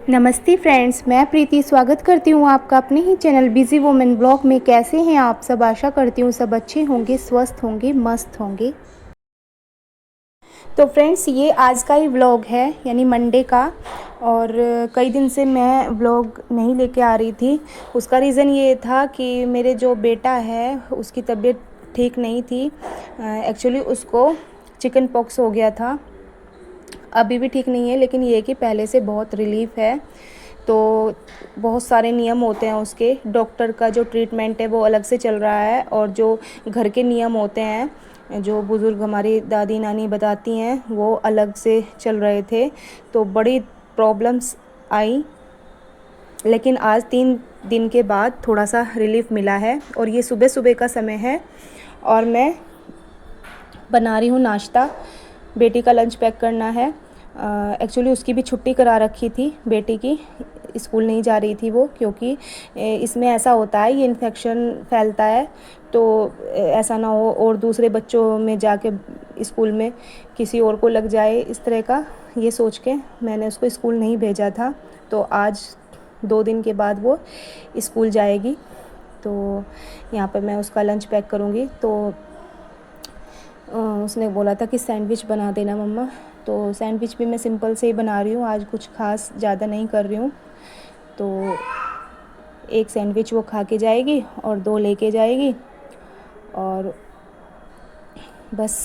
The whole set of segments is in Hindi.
नमस्ते फ्रेंड्स, मैं प्रीति स्वागत करती हूँ आपका अपने ही चैनल बिज़ी वुमेन ब्लॉग में। कैसे हैं आप सब? आशा करती हूँ सब अच्छे होंगे, स्वस्थ होंगे, मस्त होंगे। तो फ्रेंड्स, ये आज का ही व्लॉग है, यानी मंडे का। और कई दिन से मैं व्लॉग नहीं लेके आ रही थी। उसका रीज़न ये था कि मेरे जो बेटा है उसकी तबीयत ठीक नहीं थी। एक्चुअली उसको चिकन पॉक्स हो गया था। अभी भी ठीक नहीं है, लेकिन ये कि पहले से बहुत रिलीफ़ है। तो बहुत सारे नियम होते हैं उसके। डॉक्टर का जो ट्रीटमेंट है वो अलग से चल रहा है, और जो घर के नियम होते हैं जो बुज़ुर्ग हमारी दादी नानी बताती हैं वो अलग से चल रहे थे। तो बड़ी प्रॉब्लम्स आई, लेकिन आज 3 दिन के बाद थोड़ा सा रिलीफ़ मिला है। और ये सुबह सुबह का समय है और मैं बना रही हूँ नाश्ता। बेटी का लंच पैक करना है। एक्चुअली उसकी भी छुट्टी करा रखी थी, बेटी की। स्कूल नहीं जा रही थी वो, क्योंकि इसमें ऐसा होता है, ये इन्फेक्शन फैलता है। तो ऐसा ना हो और दूसरे बच्चों में जाके स्कूल में किसी और को लग जाए, इस तरह का ये सोच के मैंने उसको स्कूल नहीं भेजा था। तो आज 2 दिन के बाद वो स्कूल जाएगी। तो यहाँ पर मैं उसका लंच पैक करूँगी। तो उसने बोला था कि सैंडविच बना देना मम्मा। तो सैंडविच भी मैं सिंपल से ही बना रही हूँ, आज कुछ ख़ास ज़्यादा नहीं कर रही हूँ। तो एक सैंडविच वो खा के जाएगी और 2 लेके जाएगी। और बस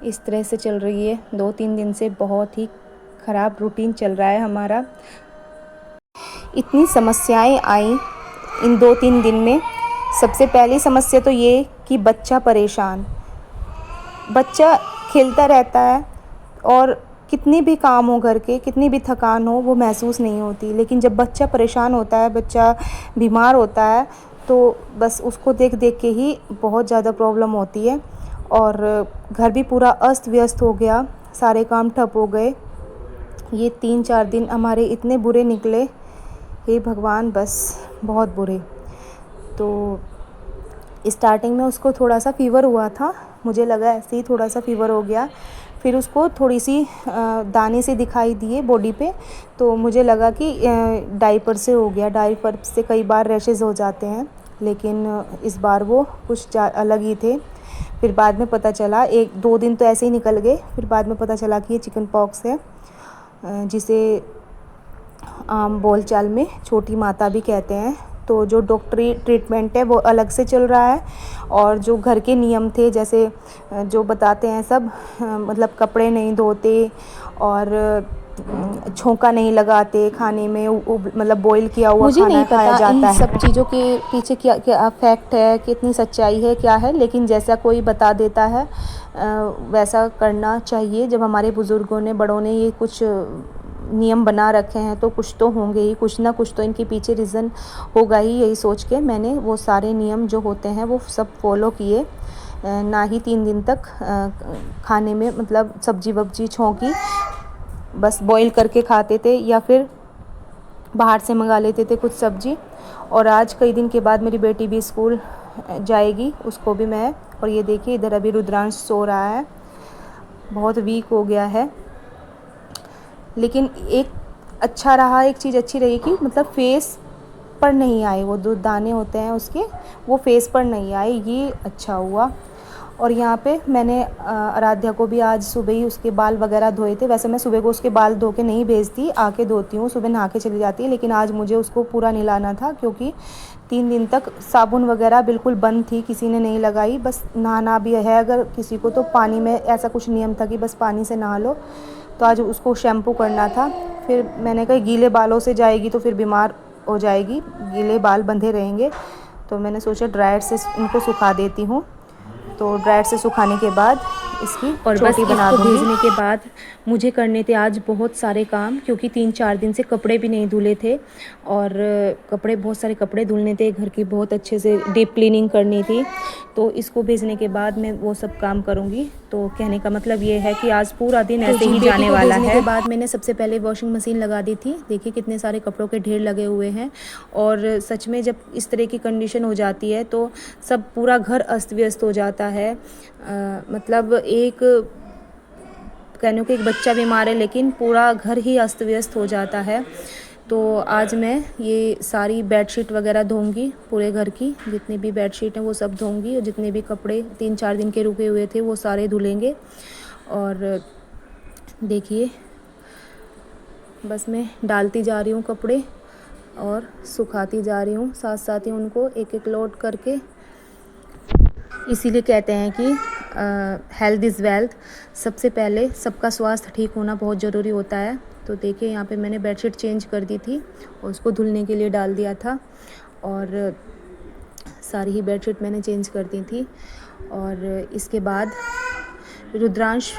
इस तरह से चल रही है। 2-3 दिन से बहुत ही ख़राब रूटीन चल रहा है हमारा। इतनी समस्याएं आई इन 2-3 दिन में। सबसे पहली समस्या तो ये कि बच्चा परेशान। बच्चा खेलता रहता है और कितनी भी काम हो घर के, कितनी भी थकान हो, वो महसूस नहीं होती। लेकिन जब बच्चा परेशान होता है, बच्चा बीमार होता है, तो बस उसको देख देख के ही बहुत ज़्यादा प्रॉब्लम होती है। और घर भी पूरा अस्त व्यस्त हो गया, सारे काम ठप हो गए। ये 3-4 दिन हमारे इतने बुरे निकले, हे भगवान, बस बहुत बुरे। तो स्टार्टिंग में उसको थोड़ा सा फ़ीवर हुआ था, मुझे लगा ऐसे ही थोड़ा सा फ़ीवर हो गया। फिर उसको थोड़ी सी दाने से दिखाई दिए बॉडी पे, तो मुझे लगा कि डायपर से हो गया। डायपर से कई बार रैशेज़ हो जाते हैं, लेकिन इस बार वो कुछ अलग ही थे। फिर बाद में पता चला, 1-2 दिन तो ऐसे ही निकल गए। फिर बाद में पता चला कि ये चिकन पॉक्स है, जिसे आम बोलचाल में छोटी माता भी कहते हैं। तो जो डॉक्टरी ट्रीटमेंट है वो अलग से चल रहा है, और जो घर के नियम थे, जैसे जो बताते हैं सब, मतलब कपड़े नहीं धोते और छोंका नहीं लगाते खाने में, मतलब बॉईल किया हुआ खाना खाया जाता है। मुझे नहीं पता इन सब चीज़ों के पीछे क्या क्या फैक्ट है, कितनी सच्चाई है, क्या है, लेकिन जैसा कोई बता देता है वैसा करना चाहिए। जब हमारे बुज़ुर्गों ने, बड़ों ने ये कुछ नियम बना रखे हैं तो कुछ तो होंगे ही, कुछ ना कुछ तो इनके पीछे रीज़न होगा ही। यही सोच के मैंने वो सारे नियम जो होते हैं वो सब फॉलो किए। ना ही 3 दिन तक खाने में, मतलब सब्जी वब्जी छोंकी, बस बॉईल करके खाते थे या फिर बाहर से मंगा लेते थे कुछ सब्जी। और आज कई दिन के बाद मेरी बेटी भी स्कूल जाएगी, उसको भी मैं। और ये देखिए, इधर अभी रुद्रांश सो रहा है, बहुत वीक हो गया है। लेकिन एक अच्छा रहा, एक चीज़ अच्छी रही कि मतलब फेस पर नहीं आए वो जो दाने होते हैं उसके, वो फेस पर नहीं आए, ये अच्छा हुआ। और यहाँ पे मैंने आराध्या को भी आज सुबह ही उसके बाल वगैरह धोए थे। वैसे मैं सुबह को उसके बाल धो के नहीं भेजती, आके धोती हूँ, सुबह नहा के चली जाती है। लेकिन आज मुझे उसको पूरा नहलाना था, क्योंकि 3 दिन तक साबुन वगैरह बिल्कुल बंद थी, किसी ने नहीं लगाई। बस नहाना भी है अगर किसी को तो पानी में, ऐसा कुछ नियम था कि बस पानी से नहा लो। तो आज उसको शैम्पू करना था। फिर मैंने कहा गीले बालों से जाएगी तो फिर बीमार हो जाएगी, गीले बाल बंधे रहेंगे। तो मैंने सोचा ड्रायर से इनको सुखा देती हूँ। तो ड्रायर से सुखाने के बाद इसकी और चोटी बना दूँगी। भेजने के बाद मुझे करने थे आज बहुत सारे काम, क्योंकि 3-4 दिन से कपड़े भी नहीं धुले थे। और कपड़े, बहुत सारे कपड़े धुलने थे, घर की बहुत अच्छे से डीप क्लीनिंग करनी थी। तो इसको भेजने के बाद मैं वो सब काम करूँगी। तो कहने का मतलब ये है कि आज पूरा दिन ऐसे ही जाने वाला है। के बाद मैंने सबसे पहले वॉशिंग मशीन लगा दी थी। देखिए कितने सारे कपड़ों के ढेर लगे हुए हैं। और सच में जब इस तरह की कंडीशन हो जाती है तो सब, पूरा घर अस्त व्यस्त हो जाता है। मतलब एक कहने को एक बच्चा बीमार है, लेकिन पूरा घर ही अस्त व्यस्त हो जाता है। तो आज मैं ये सारी बेडशीट वगैरह धोऊंगी, पूरे घर की जितनी भी बेडशीट हैं वो सब धोऊंगी, और जितने भी कपड़े 3-4 दिन के रुके हुए थे वो सारे धुलेंगे। और देखिए बस मैं डालती जा रही हूँ कपड़े और सुखाती जा रही हूँ, साथ साथ ही उनको एक एक लोड करके। इसीलिए कहते हैं कि हेल्थ इज़ वेल्थ। सबसे पहले सबका स्वास्थ्य ठीक होना बहुत ज़रूरी होता है। तो देखिए यहाँ पे मैंने बेडशीट चेंज कर दी थी और उसको धुलने के लिए डाल दिया था, और सारी ही बेडशीट मैंने चेंज कर दी थी। और इसके बाद रुद्रांश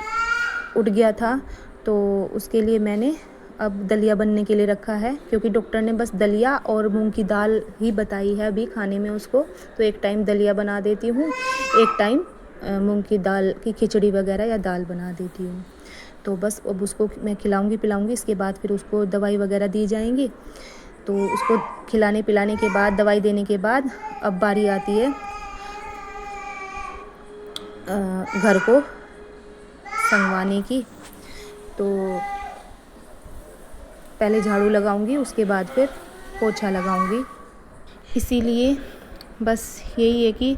उठ गया था, तो उसके लिए मैंने अब दलिया बनने के लिए रखा है, क्योंकि डॉक्टर ने बस दलिया और मूंग की दाल ही बताई है अभी खाने में उसको। तो एक टाइम दलिया बना देती हूँ, एक टाइम मूंग की दाल की खिचड़ी वगैरह या दाल बना देती हूँ। तो बस अब उसको मैं खिलाऊंगी पिलाऊंगी, इसके बाद फिर उसको दवाई वगैरह दी जाएंगी। तो उसको खिलाने पिलाने के बाद, दवाई देने के बाद, अब बारी आती है घर को संगवाने की। तो पहले झाड़ू लगाऊंगी, उसके बाद फिर पोछा लगाऊंगी। इसीलिए बस यही है कि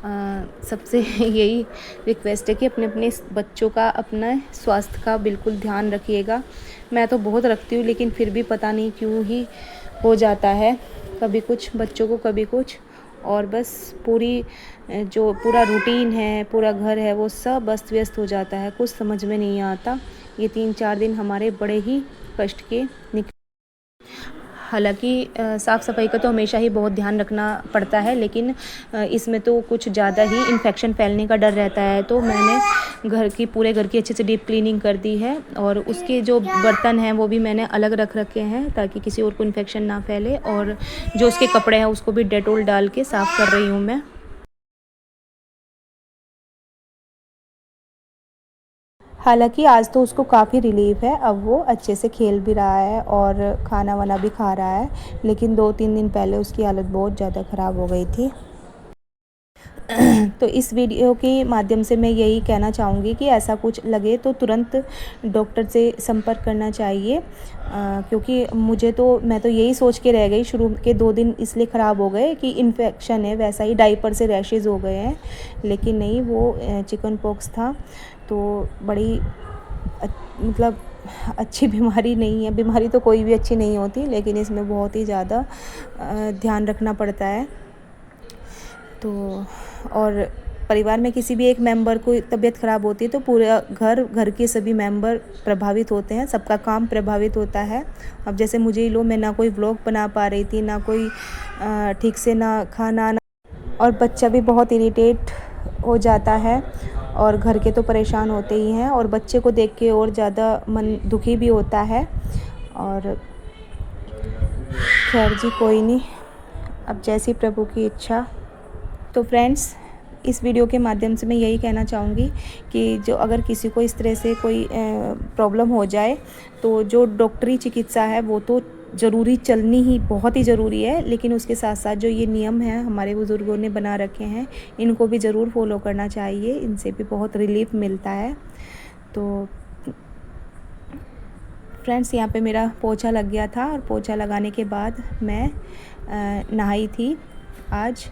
सबसे यही रिक्वेस्ट है कि अपने अपने बच्चों का, अपना स्वास्थ्य का बिल्कुल ध्यान रखिएगा। मैं तो बहुत रखती हूँ, लेकिन फिर भी पता नहीं क्यों ही हो जाता है, कभी कुछ बच्चों को कभी कुछ। और बस जो पूरा रूटीन है, पूरा घर है, वो सब अस्त व्यस्त हो जाता है, कुछ समझ में नहीं आता। ये 3-4 दिन हमारे बड़े ही कष्ट के निकले। हालांकि साफ़ सफाई का तो हमेशा ही बहुत ध्यान रखना पड़ता है, लेकिन इसमें तो कुछ ज़्यादा ही इन्फेक्शन फैलने का डर रहता है। तो मैंने पूरे घर की अच्छे से डीप क्लीनिंग कर दी है, और उसके जो बर्तन हैं वो भी मैंने अलग रख रखे हैं, ताकि किसी और को इन्फेक्शन ना फैले। और जो उसके कपड़े हैं उसको भी डेटोल डाल के साफ़ कर रही हूँ मैं। हालांकि आज तो उसको काफ़ी रिलीफ है, अब वो अच्छे से खेल भी रहा है और खाना वाना भी खा रहा है। लेकिन 2-3 दिन पहले उसकी हालत बहुत ज़्यादा ख़राब हो गई थी। तो इस वीडियो के माध्यम से मैं यही कहना चाहूँगी कि ऐसा कुछ लगे तो तुरंत डॉक्टर से संपर्क करना चाहिए। क्योंकि मैं तो यही सोच के रह गई, शुरू के 2 दिन इसलिए ख़राब हो गए कि इन्फेक्शन है, वैसा ही डायपर से रैशेज़ हो गए हैं। लेकिन नहीं, वो चिकन पॉक्स था। तो बड़ी मतलब अच्छी बीमारी नहीं है, बीमारी तो कोई भी अच्छी नहीं होती, लेकिन इसमें बहुत ही ज़्यादा ध्यान रखना पड़ता है। तो और परिवार में किसी भी एक मेंबर को तबीयत ख़राब होती है तो पूरा घर के सभी मेंबर प्रभावित होते हैं, सबका काम प्रभावित होता है। अब जैसे मुझे ही लो, मैं ना कोई व्लॉग बना पा रही थी, ना कोई ठीक से ना खाना, और बच्चा भी बहुत इरिटेट हो जाता है, और घर के तो परेशान होते ही हैं, और बच्चे को देख के और ज़्यादा मन दुखी भी होता है। और खैर जी, कोई नहीं, अब जैसी प्रभु की इच्छा। तो फ्रेंड्स, इस वीडियो के माध्यम से मैं यही कहना चाहूँगी कि जो अगर किसी को इस तरह से कोई प्रॉब्लम हो जाए, तो जो डॉक्टरी चिकित्सा है वो तो ज़रूरी चलनी ही बहुत ही ज़रूरी है, लेकिन उसके साथ साथ जो ये नियम हैं हमारे बुज़ुर्गों ने बना रखे हैं, इनको भी ज़रूर फॉलो करना चाहिए। इनसे भी बहुत रिलीफ मिलता है। तो फ्रेंड्स, यहाँ पे मेरा पोछा लग गया था, और पोछा लगाने के बाद मैं नहाई थी आज।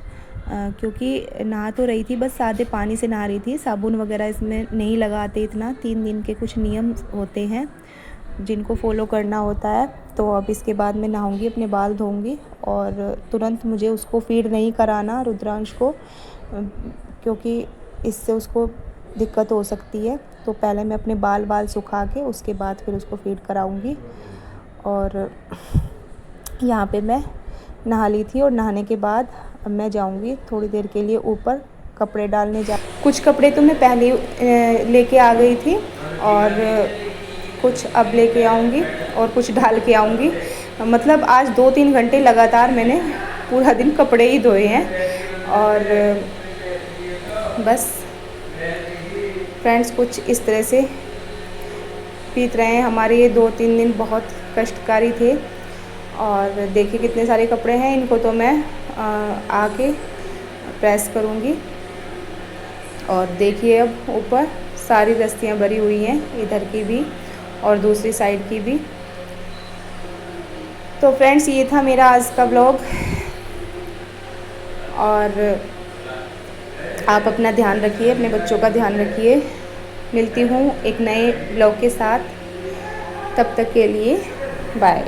क्योंकि नहा तो रही थी, बस सादे पानी से नहा रही थी, साबुन वगैरह इसमें नहीं लगाते इतना। 3 दिन के कुछ नियम होते हैं जिनको फॉलो करना होता है। तो अब इसके बाद मैं नहाऊंगी, अपने बाल धोऊंगी, और तुरंत मुझे उसको फीड नहीं कराना, रुद्रांश को, क्योंकि इससे उसको दिक्कत हो सकती है। तो पहले मैं अपने बाल सुखा के उसके बाद फिर उसको फीड कराऊंगी। और यहाँ पे मैं नहा ली थी, और नहाने के बाद अब मैं जाऊंगी थोड़ी देर के लिए ऊपर कपड़े डालने। कुछ कपड़े तो मैं पहले लेके आ गई थी, और कुछ अब लेके आऊँगी, और कुछ डाल के आऊँगी। मतलब आज 2-3 घंटे लगातार मैंने पूरा दिन कपड़े ही धोए हैं। और बस फ्रेंड्स, कुछ इस तरह से बीत रहे हैं हमारे ये 2-3 दिन, बहुत कष्टकारी थे। और देखिए कितने सारे कपड़े हैं, इनको तो मैं आके प्रेस करूँगी। और देखिए अब ऊपर सारी रस्सियाँ भरी हुई हैं, इधर की भी और दूसरी साइड की भी। तो फ्रेंड्स ये था मेरा आज का ब्लॉग, और आप अपना ध्यान रखिए, अपने बच्चों का ध्यान रखिए। मिलती हूँ एक नए ब्लॉग के साथ, तब तक के लिए बाय।